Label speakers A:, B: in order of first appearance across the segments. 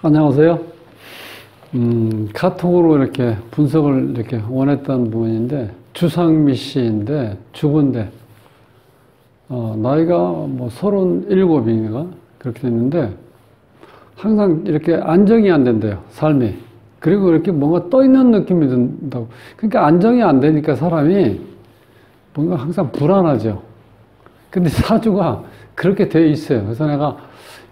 A: 안녕하세요. 카톡으로 이렇게 분석을 이렇게 원했던 부분인데, 주상미 씨인데, 주부인데, 나이가 뭐 37인가? 그렇게 됐는데, 항상 이렇게 안정이 안 된대요, 삶이. 그리고 이렇게 뭔가 떠 있는 느낌이 든다고. 그러니까 안정이 안 되니까 사람이 뭔가 항상 불안하죠. 근데 사주가 그렇게 돼 있어요. 그래서 내가,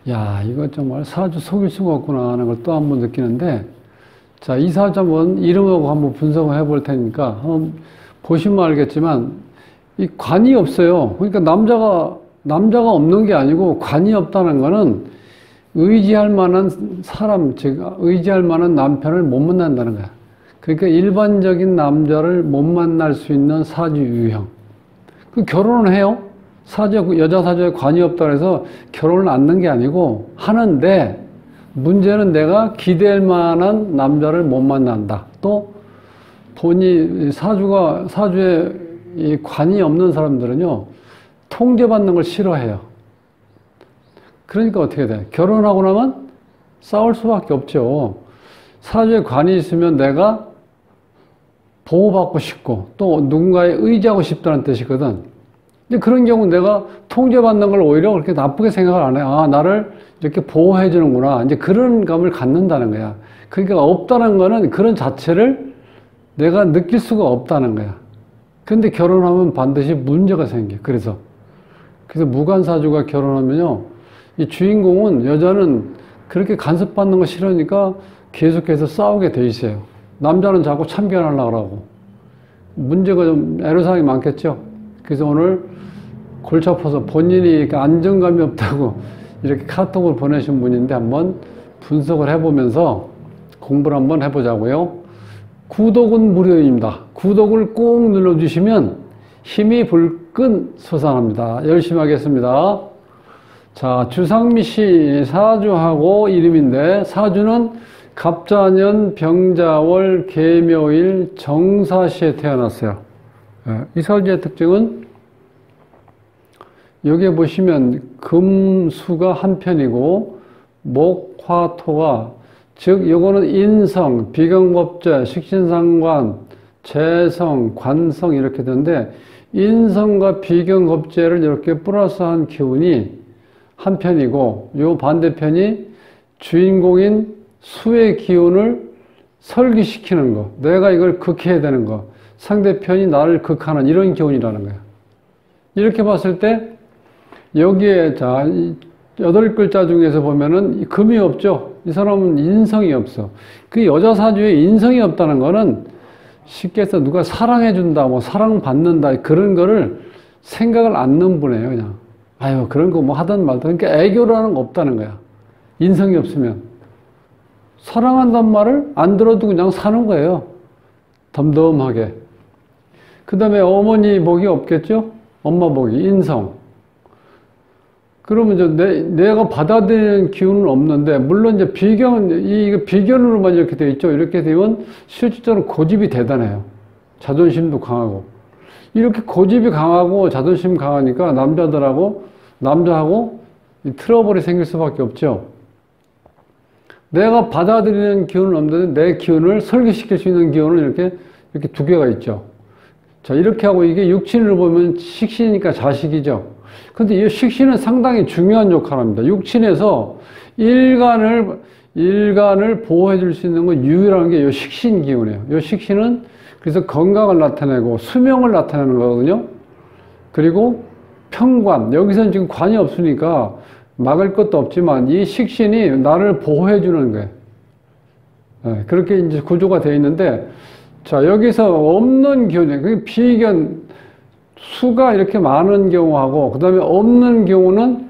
A: 야, 이거 정말 사주 속일 수가 없구나 하는 걸 또 한 번 느끼는데, 자, 이 사주 한번 이름하고 한번 분석을 해볼 테니까, 한번 보시면 알겠지만, 이 관이 없어요. 그러니까 남자가 없는 게 아니고, 관이 없다는 거는 의지할 만한 사람, 즉, 의지할 만한 남편을 못 만난다는 거야. 그러니까 일반적인 남자를 못 만날 수 있는 사주 유형. 그 결혼을 해요. 여자 사주에 관이 없다고 해서 결혼을 안 하는 게 아니고 하는데, 문제는 내가 기댈 만한 남자를 못 만난다. 또 사주에 이 관이 없는 사람들은요, 통제받는 걸 싫어해요. 그러니까 어떻게 돼? 결혼하고 나면 싸울 수밖에 없죠. 사주에 관이 있으면 내가 보호받고 싶고 또 누군가에 의지하고 싶다는 뜻이거든. 근데 그런 경우 내가 통제받는 걸 오히려 그렇게 나쁘게 생각을 안 해. 아, 나를 이렇게 보호해 주는구나. 이제 그런 감을 갖는다는 거야. 그러니까 없다는 거는 그런 자체를 내가 느낄 수가 없다는 거야. 근데 결혼하면 반드시 문제가 생겨. 그래서 무관사주가 결혼하면요, 이 주인공은, 여자는 그렇게 간섭받는 거 싫으니까 계속해서 싸우게 돼 있어요. 남자는 자꾸 참견하려고 하고. 문제가 좀 애로사항이 많겠죠. 그래서 오늘 골치 아파서 본인이 안정감이 없다고 이렇게 카톡을 보내신 분인데, 한번 분석을 해보면서 공부를 한번 해보자고요. 구독은 무료입니다. 구독을 꾹 눌러주시면 힘이 불끈 솟아납니다. 열심히 하겠습니다. 자, 주상미 씨 사주하고 이름인데, 사주는 갑자년 병자월 계묘일 정사시에 태어났어요. 이 사주의 특징은 여기에 보시면 금수가 한 편이고 목, 화, 토가, 즉 요거는 인성, 비경법제, 식신상관, 재성, 관성 이렇게 되는데, 인성과 비경법제를 이렇게 플러스한 기운이 한 편이고, 요 반대편이 주인공인 수의 기운을 설기시키는 거, 내가 이걸 극해야 되는 거, 상대편이 나를 극하는 이런 기운이라는 거야. 이렇게 봤을 때 여기에, 자, 8글자 중에서 보면은 금이 없죠. 이 사람은 인성이 없어. 그 여자 사주에 인성이 없다는 거는 쉽게 해서 누가 사랑해준다, 뭐 사랑받는다, 그런 거를 생각을 안 넣는 분이에요, 그냥. 아유, 그런 거 뭐 하든 말든. 그러니까 애교라는 거 없다는 거야. 인성이 없으면. 사랑한다는 말을 안 들어도 그냥 사는 거예요. 덤덤하게. 그 다음에 어머니 복이 없겠죠? 엄마 복이, 인성. 그러면 이제 내가 받아들이는 기운은 없는데, 물론 이제 비견으로만 이렇게 돼 있죠. 이렇게 되면 실질적으로 고집이 대단해요. 자존심도 강하고. 이렇게 고집이 강하고 자존심 강하니까 남자하고 트러블이 생길 수밖에 없죠. 내가 받아들이는 기운은 없는데 내 기운을 설계시킬 수 있는 기운은 이렇게 두 개가 있죠. 자, 이렇게 하고, 이게 육친을 보면 식신이니까 자식이죠. 근데 이 식신은 상당히 중요한 역할을 합니다. 육친에서 일간을 보호해 줄 수 있는 건 유일한 게 이 식신 기운이에요. 이 식신은 그래서 건강을 나타내고 수명을 나타내는 거거든요. 그리고 평관, 여기서는 지금 관이 없으니까 막을 것도 없지만 이 식신이 나를 보호해 주는 거예요. 네, 그렇게 이제 구조가 되어 있는데, 자, 여기서 없는 기운이에요. 그게 비견, 수가 이렇게 많은 경우하고, 그 다음에 없는 경우는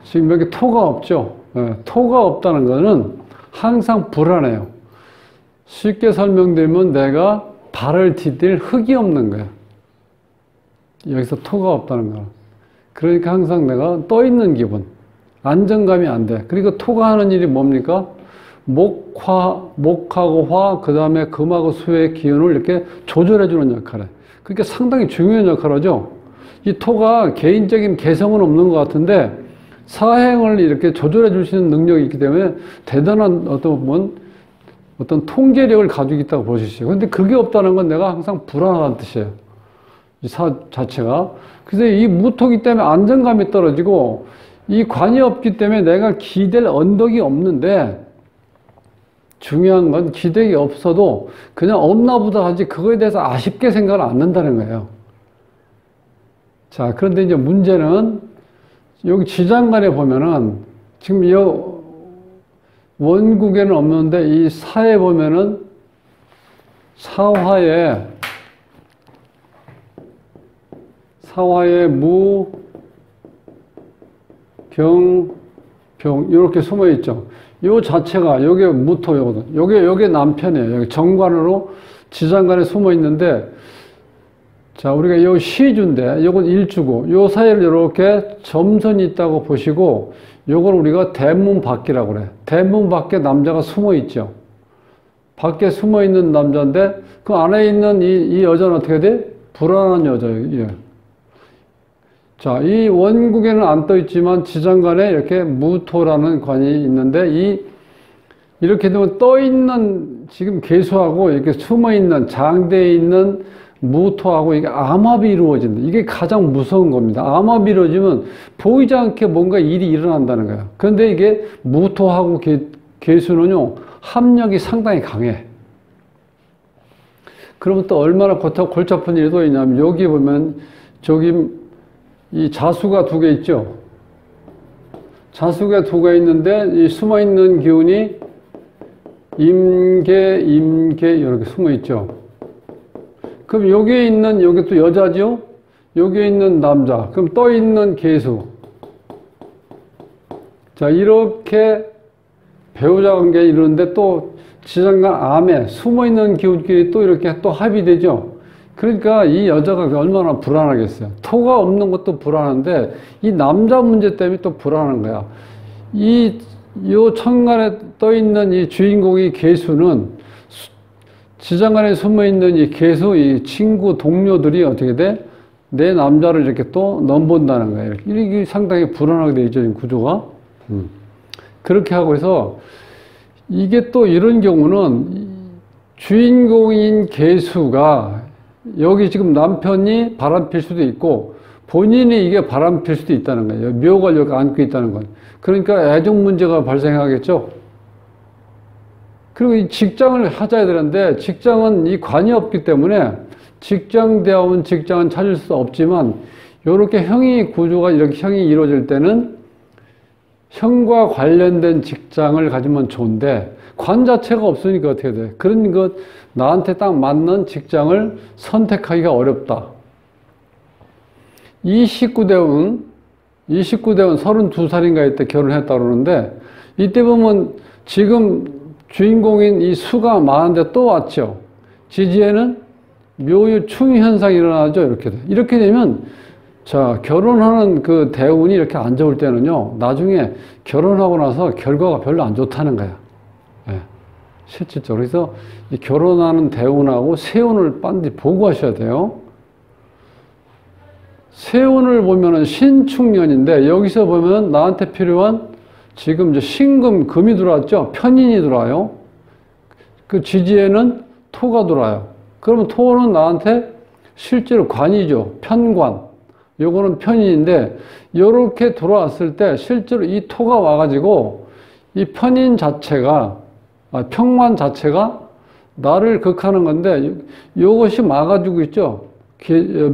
A: 지금 여기 토가 없죠. 네, 토가 없다는 거는 항상 불안해요. 쉽게 설명드리면 내가 발을 디딜 흙이 없는 거예요. 여기서 토가 없다는 거야. 그러니까 항상 내가 떠 있는 기분, 안정감이 안 돼. 그리고 토가 하는 일이 뭡니까? 목하고 화, 그 다음에 금하고 수의 기운을 이렇게 조절해주는 역할을. 그러니까 상당히 중요한 역할을 하죠. 이 토가 개인적인 개성은 없는 것 같은데 사행을 이렇게 조절해 줄 수 있는 능력이 있기 때문에 대단한 어떤 통제력을 가지고 있다고 볼 수 있어요. 근데 그게 없다는 건 내가 항상 불안하다는 뜻이에요. 이 사 자체가. 그래서 이 무토기 때문에 안정감이 떨어지고 이 관이 없기 때문에 내가 기댈 언덕이 없는데 중요한 건 기대기 없어도 그냥 없나 보다 하지 그거에 대해서 아쉽게 생각을 안 한다는 거예요. 자, 그런데 이제 문제는 여기 지장간에 보면은 지금 이 원국에는 없는데 이 사에 보면은 사화에 무, 병, 이렇게 숨어 있죠. 요 자체가 요게 무토요거든. 요게 남편이에요. 여기 정관으로 지장간에 숨어 있는데 자, 우리가 요 시주인데 요건 일주고 요 사이를 이렇게 점선이 있다고 보시고 요걸 우리가 대문 밖이라고 그래. 대문 밖에 남자가 숨어 있죠. 밖에 숨어 있는 남자인데 그 안에 있는 이 여자는 어떻게 돼? 불안한 여자예요. 자, 이 원국에는 안 떠 있지만 지장간에 이렇게 무토라는 관이 있는데 이렇게 되면 떠 있는 지금 계수하고 이렇게 숨어 있는 장대에 있는 무토하고 이게 암합이 이루어진다. 이게 가장 무서운 겁니다. 암합이 이루어지면 보이지 않게 뭔가 일이 일어난다는 거예요. 그런데 이게 무토하고 계수는요, 합력이 상당히 강해. 그러면 또 얼마나 골치 아픈 일이 또 있냐면 여기 보면 저기 이 자수가 두 개 있죠. 자수가 두 개 있는데 이 숨어 있는 기운이 임계 이렇게 숨어 있죠. 그럼 여기에 있는 여기 또 여자죠. 여기에 있는 남자. 그럼 떠 있는 계수. 자, 이렇게 배우자 관계 이루는데 또 지장간 암에 숨어 있는 기운끼리 또 이렇게 또 합의되죠. 그러니까 이 여자가 얼마나 불안하겠어요. 토가 없는 것도 불안한데 이 남자 문제 때문에 또 불안한 거야. 요 천간에 떠 있는 이 주인공이 계수는 지장간에 숨어 있는 이 계수, 이 친구, 동료들이 어떻게 돼? 내 남자를 이렇게 또 넘본다는 거예요. 이게 상당히 불안하게 돼 있죠, 지금 구조가. 그렇게 하고 해서 이게 또 이런 경우는 주인공인 계수가 여기 지금 남편이 바람필 수도 있고 본인이 이게 바람필 수도 있다는 거예요. 묘걸 여기 안고 있다는 건. 그러니까 애정 문제가 발생하겠죠. 그리고 이 직장을 하자야 되는데 직장은 이 관이 없기 때문에 직장대하면 직장은 찾을 수 없지만 이렇게 형이 구조가 이렇게 형이 이루어질 때는 형과 관련된 직장을 가지면 좋은데 관 자체가 없으니까 어떻게 돼? 그런 것 나한테 딱 맞는 직장을 선택하기가 어렵다. 29대운 32살인가 이때 결혼했다고 그러는데 이때 보면 지금 주인공인 이 수가 많은데 또 왔죠. 지지에는 묘유 충 현상이 일어나죠. 이렇게 돼. 이렇게 되면 자, 결혼하는 그 대운이 이렇게 안 좋을 때는요, 나중에 결혼하고 나서 결과가 별로 안 좋다는 거야. 예. 실질적으로. 그래서 이 결혼하는 대운하고 세운을 반드시 보고 하셔야 돼요. 세운을 보면은 신축년인데, 여기서 보면 나한테 필요한 지금 이제 신금, 금이 들어왔죠? 편인이 들어와요. 그 지지에는 토가 들어와요. 그러면 토는 나한테 실제로 관이죠. 편관. 요거는 편인인데, 요렇게 들어왔을 때 실제로 이 토가 와가지고 이 편인 자체가, 평관 자체가 나를 극하는 건데, 요것이 막아주고 있죠.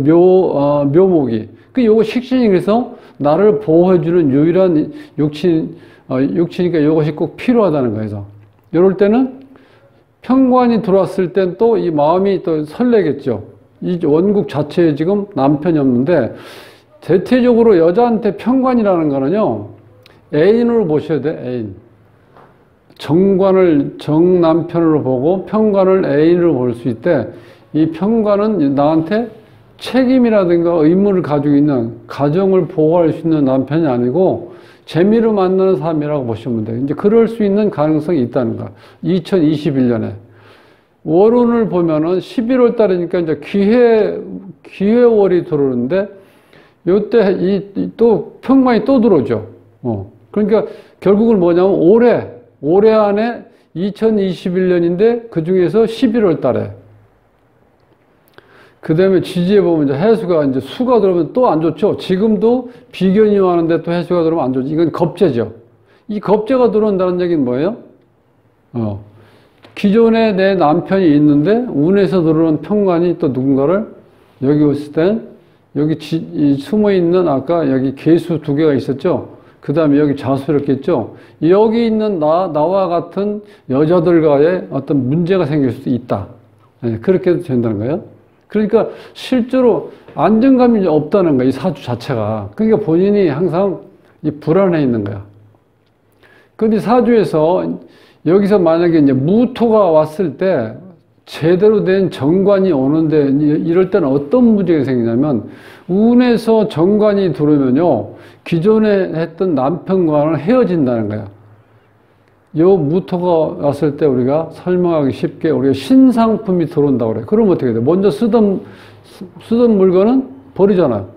A: 묘목이. 요거 식신이 그래서 나를 보호해주는 유일한 육신이니까 요것이 꼭 필요하다는 거예요. 이럴 때는 편관이 들어왔을 땐 또 이 마음이 또 설레겠죠. 이 원국 자체에 지금 남편이 없는데, 대체적으로 여자한테 편관이라는 거는요, 애인으로 보셔야 돼, 애인. 정남편으로 보고 편관을 애인으로 볼 수 있대. 이 편관은 나한테 책임이라든가 의무를 가지고 있는, 가정을 보호할 수 있는 남편이 아니고, 재미로 만나는 삶이라고 보시면 돼요. 이제 그럴 수 있는 가능성이 있다는 거야. 2021년에. 월운을 보면은 11월 달이니까 이제 기회월이 들어오는데, 요때 또 평관이 또 들어오죠. 그러니까 결국은 뭐냐면 올해 안에 2021년인데 그 중에서 11월 달에. 그 다음에 지지에 보면 이제 해수가 이제 수가 들어오면 또 안 좋죠. 지금도 비견이 많은데 또 해수가 들어오면 안 좋죠. 이건 겁재죠. 이 겁재가 들어온다는 얘기는 뭐예요? 기존에 내 남편이 있는데 운에서 들어오는 평관이 또 누군가를 여기 왔을 땐 여기 숨어 있는 아까 여기 계수 두 개가 있었죠. 그 다음에 여기 자수 이렇게 있죠. 여기 있는 나와 같은 여자들과의 어떤 문제가 생길 수도 있다. 네, 그렇게 해도 된다는 거예요. 그러니까 실제로 안정감이 없다는 거야, 이 사주 자체가. 그러니까 본인이 항상 불안해 있는 거야. 근데 사주에서 여기서 만약에 이제 무토가 왔을 때 제대로 된 정관이 오는데 이럴 때는 어떤 문제가 생기냐면 운에서 정관이 들어오면요, 기존에 했던 남편과는 헤어진다는 거야. 요 무토가 왔을 때 우리가 설명하기 쉽게 우리가 신상품이 들어온다고 그래. 그럼 어떻게 돼? 먼저 쓰던 물건은 버리잖아요.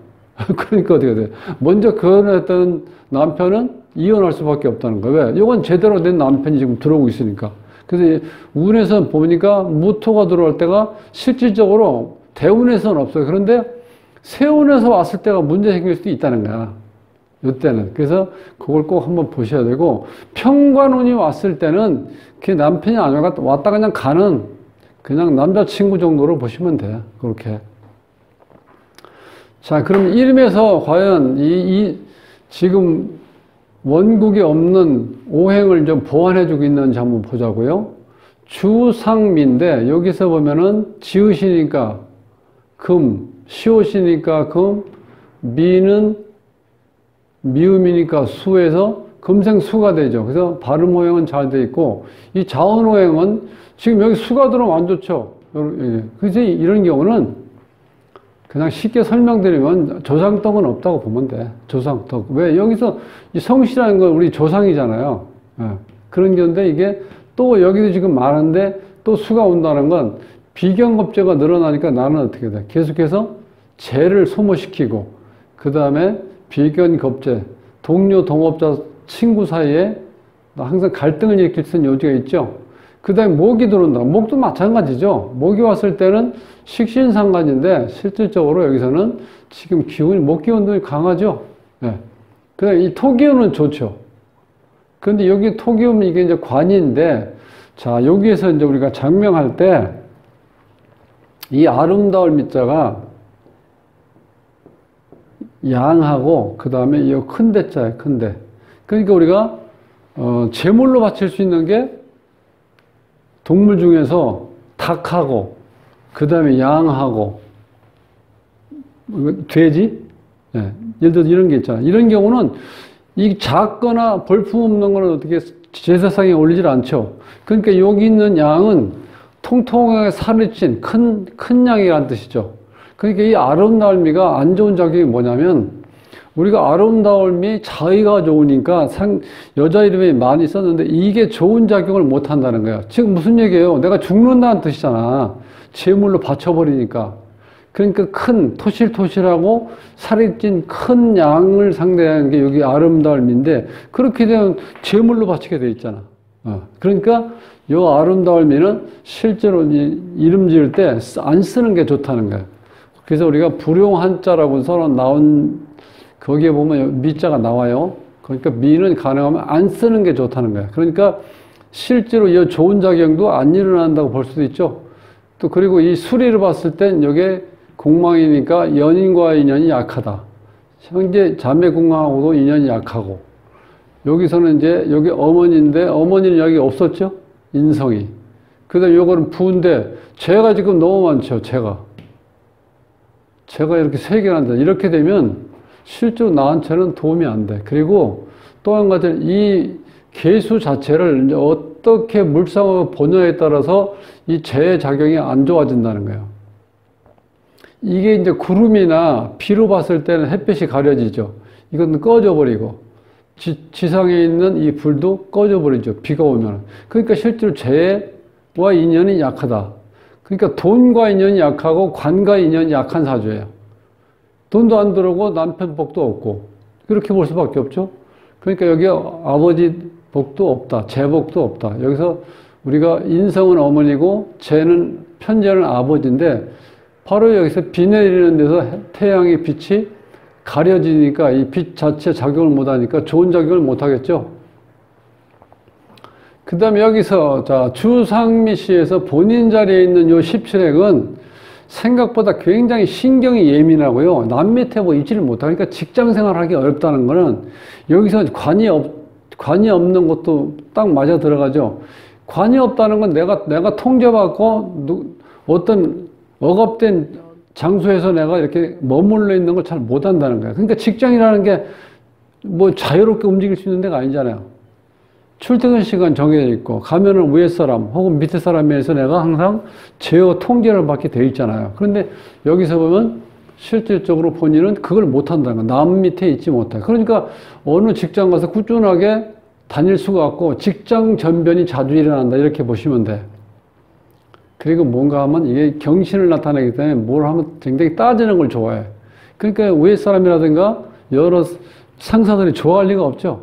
A: 그러니까 어떻게 돼? 먼저 결혼했던 남편은 이혼할 수밖에 없다는 거예요. 왜? 이건 제대로 된 남편이 지금 들어오고 있으니까. 그래서 운에서 보니까 무토가 들어올 때가 실질적으로 대운에서는 없어요. 그런데 세운에서 왔을 때가 문제 생길 수도 있다는 거야. 이때는. 그래서 그걸 꼭 한번 보셔야 되고, 평관운이 왔을 때는 그 남편이 아니라 왔다 그냥 가는 그냥 남자친구 정도로 보시면 돼요. 그렇게. 자, 그럼 이름에서 과연 지금 원국이 없는 오행을 좀 보완해주고 있는지 한번 보자고요. 주상미인데 여기서 보면은 지으시니까 금, 시옷이니까 금, 미는 미음이니까 수에서 금생수가 되죠. 그래서 발음오행은 잘 돼 있고, 이 자원오행은 지금 여기 수가 들어오면 안 좋죠. 그래서 이런 경우는 그냥 쉽게 설명드리면 조상덕은 없다고 보면 돼. 조상덕. 왜? 여기서 이 성씨라는 건 우리 조상이잖아요. 그런 건데 이게 또 여기도 지금 많은데 또 수가 온다는 건 비견겁재가 늘어나니까 나는 어떻게 돼? 계속해서 재를 소모시키고, 그 다음에 비견겁재, 동료, 동업자, 친구 사이에 항상 갈등을 일으킬 수 있는 요지가 있죠. 그 다음에 목이 들어온다. 목도 마찬가지죠. 목이 왔을 때는 식신상관인데 실질적으로 여기서는 지금 기운이, 목 기운도 강하죠. 네. 그 다음에 이 토기운은 좋죠. 그런데 여기 토기운은 이게 이제 관인데, 자, 여기에서 이제 우리가 장명할 때 이 아름다울 밑자가 양하고 그 다음에 이 큰 대자예요. 큰 대. 그러니까 우리가 제물로 바칠 수 있는 게 동물 중에서 닭하고 그 다음에 양하고 돼지? 네. 예를 들어서 이런 게 있잖아요. 이런 경우는 이 작거나 볼품없는 거는 어떻게 제사상에 올리질 않죠. 그러니까 여기 있는 양은 통통하게 살이 찐 큰 양이라는 뜻이죠. 그러니까 이 아름다울미가 안 좋은 작용이 뭐냐면, 우리가 아름다울미 자의가 좋으니까 여자 이름이 많이 썼는데 이게 좋은 작용을 못 한다는 거야. 지금 무슨 얘기예요? 내가 죽는다는 뜻이잖아. 제물로 바쳐버리니까. 그러니까 큰 토실토실하고 살이 찐 큰 양을 상대하는 게 여기 아름다울미인데, 그렇게 되면 제물로 바치게 돼 있잖아. 그러니까 요 아름다울미는 실제로 이름 지을 때 안 쓰는 게 좋다는 거야. 그래서 우리가 불용한자라고 서로 나온, 거기에 보면 미자가 나와요. 그러니까 미는 가능하면 안 쓰는 게 좋다는 거야. 그러니까 실제로 이 좋은 작용도 안 일어난다고 볼 수도 있죠. 또 그리고 이 수리를 봤을 땐 이게 공망이니까 연인과의 인연이 약하다. 형제 자매 공망하고도 인연이 약하고, 여기서는 이제 여기 어머니인데 어머니는 여기 없었죠. 인성이. 그 다음에 요거는 부인데 죄가 지금 너무 많죠. 죄가 이렇게 3개나 한다. 이렇게 되면 실제로 나한테는 도움이 안 돼. 그리고 또 한 가지, 이 계수 자체를 이제 어떻게 물상으로 보냐에 따라서 이 재의 작용이 안 좋아진다는 거예요. 이게 이제 구름이나 비로 봤을 때는 햇빛이 가려지죠. 이건 꺼져버리고, 지상에 있는 이 불도 꺼져버리죠. 비가 오면. 그러니까 실제로 재와 인연이 약하다. 그러니까 돈과 인연이 약하고 관과 인연이 약한 사주예요. 돈도 안 들어오고 남편 복도 없고 그렇게 볼 수밖에 없죠. 그러니까 여기 아버지 복도 없다. 재 복도 없다. 여기서 우리가 인성은 어머니고 재는 편재는 아버지인데 바로 여기서 비 내리는 데서 태양의 빛이 가려지니까 이 빛 자체 작용을 못하니까 좋은 작용을 못하겠죠. 그 다음에 여기서 자 주상미시에서 본인 자리에 있는 요 17핵은 생각보다 굉장히 신경이 예민하고요. 남 밑에 뭐 있지를 못하니까 그러니까 직장 생활하기 어렵다는 거는 여기서 관이 없는 것도 딱 맞아 들어가죠. 관이 없다는 건 내가 통제받고 어떤 억압된 장소에서 내가 이렇게 머물러 있는 걸 잘 못한다는 거예요. 그러니까 직장이라는 게 뭐 자유롭게 움직일 수 있는 데가 아니잖아요. 출퇴근 시간 정해져 있고 가면은 위에 사람 혹은 밑에 사람에 의해서 내가 항상 제어 통제를 받게 돼 있잖아요. 그런데 여기서 보면 실질적으로 본인은 그걸 못한다는 거예요. 남 밑에 있지 못해. 그러니까 어느 직장 가서 꾸준하게 다닐 수가 없고 직장 전변이 자주 일어난다 이렇게 보시면 돼. 그리고 뭔가 하면 이게 경신을 나타내기 때문에 뭘 하면 굉장히 따지는 걸 좋아해. 그러니까 위에 사람이라든가 여러 상사들이 좋아할 리가 없죠.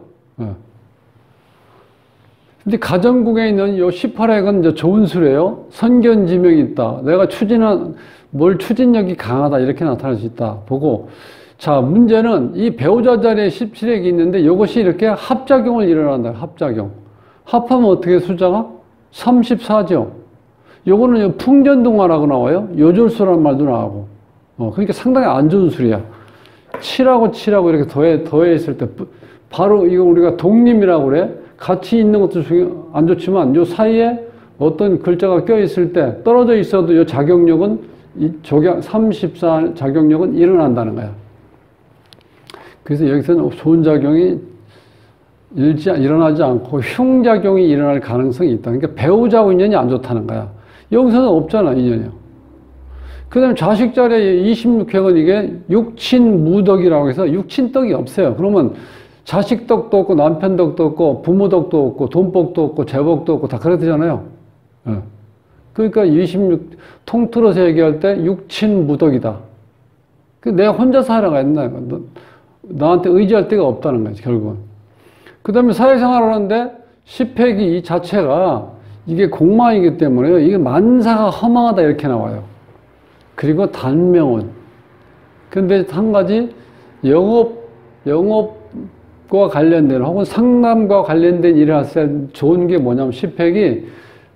A: 근데 가정국에 있는 요 18핵은 이제 좋은 수래요. 선견지명이 있다. 내가 뭘 추진력이 강하다. 이렇게 나타날 수 있다. 보고. 자, 문제는 이 배우자 자리에 17핵이 있는데 이것이 이렇게 합작용을 일어난다. 합작용. 합하면 어떻게 숫자가? 34죠. 요거는 풍전등화라고 나와요. 요졸수라는 말도 나오고. 그러니까 상당히 안 좋은 술이야. 7하고 이렇게 더해 있을 때, 바로 이거 우리가 독림이라고 그래. 같이 있는 것도 안 좋지만 요 사이에 어떤 글자가 껴 있을 때 떨어져 있어도 요 작용력은, 34 작용력은 일어난다는 거야. 그래서 여기서는 좋은 작용이 일어나지 않고 흉작용이 일어날 가능성이 있다. 그러니까 배우자하고 인연이 안 좋다는 거야. 여기서는 없잖아, 인연이요. 그 다음에 자식 자리에 26획은 이게 육친무덕이라고 해서 육친덕이 없어요. 그러면 자식 덕도 없고 남편 덕도 없고 부모 덕도 없고 돈복도 없고 재복도 없고 다 그러잖아요. 그러니까 26 통틀어서 얘기할 때 육친무덕이다. 내가 혼자 살아가 있나? 나한테 의지할 데가 없다는 거지, 결국은. 그 다음에 사회생활을 하는데 10획이 이 자체가 이게 공망이기 때문에요. 이게 만사가 허망하다 이렇게 나와요. 그리고 단명운. 근데 한 가지 영업과 관련된 혹은 상담과 관련된 일을 할 때 좋은 게 뭐냐면 10획이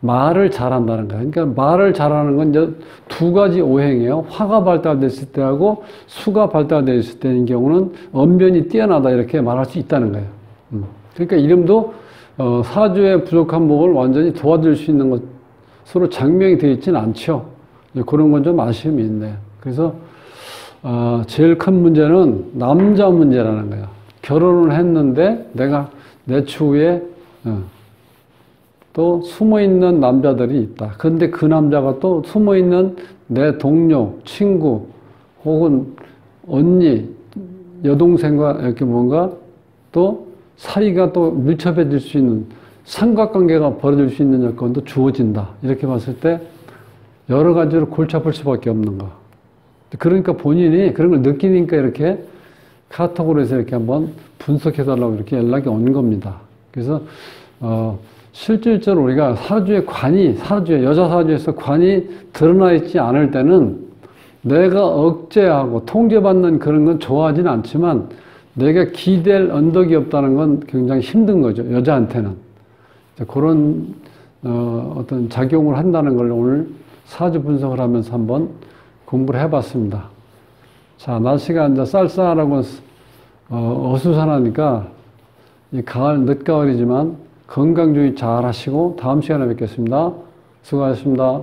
A: 말을 잘한다는 거예요. 그러니까 말을 잘하는 건 이제 두 가지 오행이에요. 화가 발달됐을 때하고 수가 발달됐을 때인 경우는 언변이 뛰어나다 이렇게 말할 수 있다는 거예요. 그러니까 이름도 사주의 부족한 목을 완전히 도와줄 수 있는 것으로 장명이 되어 있지는 않죠. 그런 건 좀 아쉬움이 있네요. 그래서 제일 큰 문제는 남자 문제라는 거예요. 결혼을 했는데 내가 내 추후에 또 숨어있는 남자들이 있다. 그런데 그 남자가 또 숨어있는 내 동료, 친구 혹은 언니, 여동생과 이렇게 뭔가 또 사이가 또 밀접해질 수 있는 삼각관계가 벌어질 수 있는 여건도 주어진다. 이렇게 봤을 때 여러 가지로 골치 아플 수밖에 없는 거. 그러니까 본인이 그런 걸 느끼니까 이렇게 카톡으로 해서 이렇게 한번 분석해달라고 이렇게 연락이 온 겁니다. 그래서 실질적으로 우리가 여자 사주에서 관이 드러나 있지 않을 때는 내가 억제하고 통제받는 그런 건 좋아하진 않지만 내가 기댈 언덕이 없다는 건 굉장히 힘든 거죠. 여자한테는. 그런 어떤 작용을 한다는 걸 오늘 사주 분석을 하면서 한번 공부를 해봤습니다. 자, 날씨가 이제 쌀쌀하고 어수선하니까 이 가을, 늦가을이지만 건강 주의 잘 하시고 다음 시간에 뵙겠습니다. 수고하셨습니다.